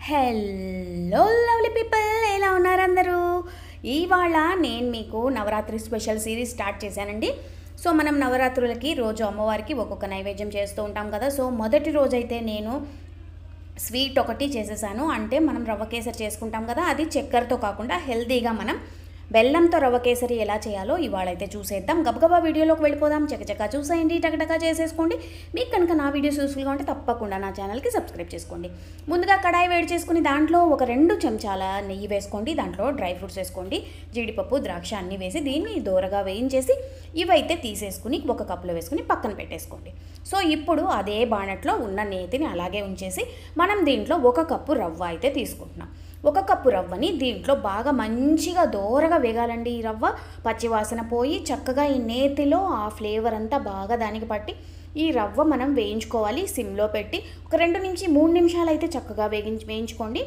Hello lovely people, ఎలా ఉన్నారు అందరూ? ఇవాళ నేను మీకు నవరాత్రి స్పెషల్ సిరీస్ స్టార్ట్ చేశానండి. సో మనం నవరాత్రులకి రోజు అమ్మవారికి ఒక్కొక్క నైవేద్యం చేస్తూ ఉంటాం కదా. సో మొదటి రోజైతే నేను స్వీట్ ఒకటి చేసేసాను. అంటే మనం రవ్వ కేసరి చేసుకుంటాం కదా, అది చక్కెరతో కాకుండా హెల్తీగా మనం బెల్లంతో రవ్వ కేసరి ఎలా చేయాలో ఇవాళైతే చూసేద్దాం. గబగబా వీడియోలోకి వెళ్ళిపోదాం. చకచకా చూసేయండి, టకటకా చేసేసుకోండి. మీకు కనుక నా వీడియోస్ యూస్ఫుల్గా ఉంటే తప్పకుండా నా ఛానల్కి సబ్స్క్రైబ్ చేసుకోండి. ముందుగా కడాయి వేడి చేసుకుని దాంట్లో ఒక 2 చెంచాల నెయ్యి వేసుకోండి. దాంట్లో డ్రై ఫ్రూట్స్ వేసుకోండి, జీడిపప్పు, ద్రాక్ష అన్నీ వేసి దీన్ని దూరగా వేయించేసి ఇవైతే తీసేసుకుని ఒక కప్పులో వేసుకుని పక్కన పెట్టేసుకోండి. సో ఇప్పుడు అదే బాణట్లో ఉన్న నేతిని అలాగే ఉంచేసి మనం దీంట్లో 1 కప్పు రవ్వ అయితే తీసుకుంటున్నాం. 1 కప్పు రవ్వని దీంట్లో బాగా మంచిగా దోరగా వేగాలండి. ఈ రవ్వ పచ్చివాసన పోయి చక్కగా ఈ నేతిలో ఆ ఫ్లేవర్ అంతా బాగా దానికి పట్టి ఈ రవ్వ మనం వేయించుకోవాలి. సిమ్లో పెట్టి ఒక 2 నుంచి 3 నిమిషాలు అయితే చక్కగా వేయించుకోండి.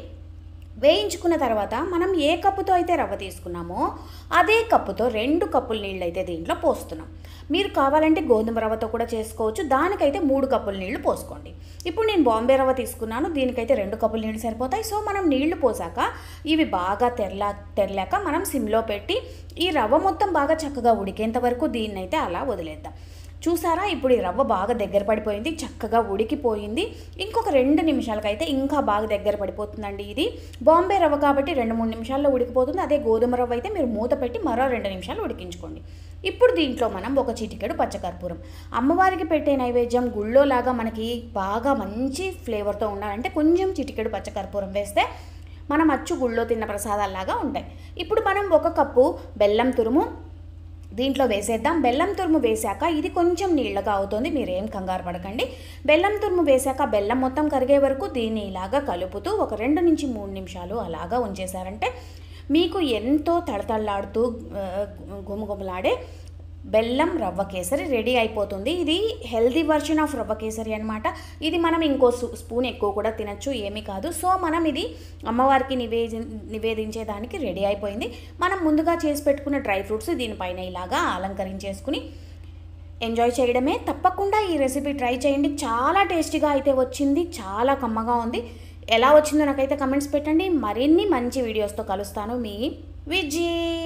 వేయించుకున్న తర్వాత మనం ఏ కప్పుతో అయితే రవ్వ తీసుకున్నామో అదే కప్పుతో 2 కప్పుల నీళ్ళు అయితే దీంట్లో పోస్తున్నాం. మీరు కావాలంటే గోధుమ రవ్వతో కూడా చేసుకోవచ్చు. దానికైతే 3 కప్పుల నీళ్లు పోసుకోండి. ఇప్పుడు నేను బాంబే రవ్వ తీసుకున్నాను, దీనికైతే 2 కప్పుల నీళ్ళు సరిపోతాయి. సో మనం నీళ్లు పోసాక ఇవి బాగా తెరలాక మనం సిమ్లో పెట్టి ఈ రవ్వ మొత్తం బాగా చక్కగా ఉడికేంత వరకు దీన్నైతే అలా వదిలేద్దాం. చూసారా, ఇప్పుడు ఈ రవ్వ బాగా దగ్గర పడిపోయింది, చక్కగా ఉడికిపోయింది. ఇంకొక 2 నిమిషాలకైతే ఇంకా బాగా దగ్గర పడిపోతుందండి. ఇది బాంబే రవ్వ కాబట్టి 2-3 నిమిషాల్లో ఉడికిపోతుంది. అదే గోధుమ రవ్వ అయితే మీరు మూత పెట్టి మరో 2 నిమిషాలు ఉడికించుకోండి. ఇప్పుడు దీంట్లో మనం ఒక చిటికెడు పచ్చకర్పూరం, అమ్మవారికి పెట్టే నైవేద్యం గుళ్ళో లాగా మనకి బాగా మంచి ఫ్లేవర్తో ఉండాలంటే కొంచెం చిటికెడు పచ్చకర్పూరం వేస్తే మనం అచ్చు గుళ్ళో తిన్న ప్రసాదాల్లాగా ఉంటాయి. ఇప్పుడు మనం 1 కప్పు బెల్లం తురుము దీంట్లో వేసేద్దాం. బెల్లం తురుము వేశాక ఇది కొంచెం నీళ్ళగా అవుతుంది, మీరేం కంగారు పడకండి. బెల్లం తురుము వేశాక బెల్లం మొత్తం కరిగే వరకు దీన్ని ఇలాగా కలుపుతూ ఒక 2 నుంచి 3 నిమిషాలు అలాగా ఉంచేశారంటే మీకు ఎంతో తళతళలాడుతూ గుమగుమలాడే బెల్లం రవ్వ కేసరి రెడీ అయిపోతుంది. ఇది హెల్దీ వర్షన్ ఆఫ్ రవ్వ కేసరి అనమాట. ఇది మనం ఇంకో స్పూన్ ఎక్కువ కూడా తినచ్చు, ఏమీ కాదు. సో మనం ఇది అమ్మవారికి నివేదించేదానికి రెడీ అయిపోయింది. మనం ముందుగా చేసి పెట్టుకున్న డ్రై ఫ్రూట్స్ దీనిపైన ఇలాగా అలంకరించేసుకుని ఎంజాయ్ చేయడమే. తప్పకుండా ఈ రెసిపీ ట్రై చేయండి. చాలా టేస్టీగా అయితే వచ్చింది, చాలా కమ్మగా ఉంది. ఎలా వచ్చిందో నాకైతే కమెంట్స్ పెట్టండి. మరిన్ని మంచి వీడియోస్తో కలుస్తాను. మీ విజయ్.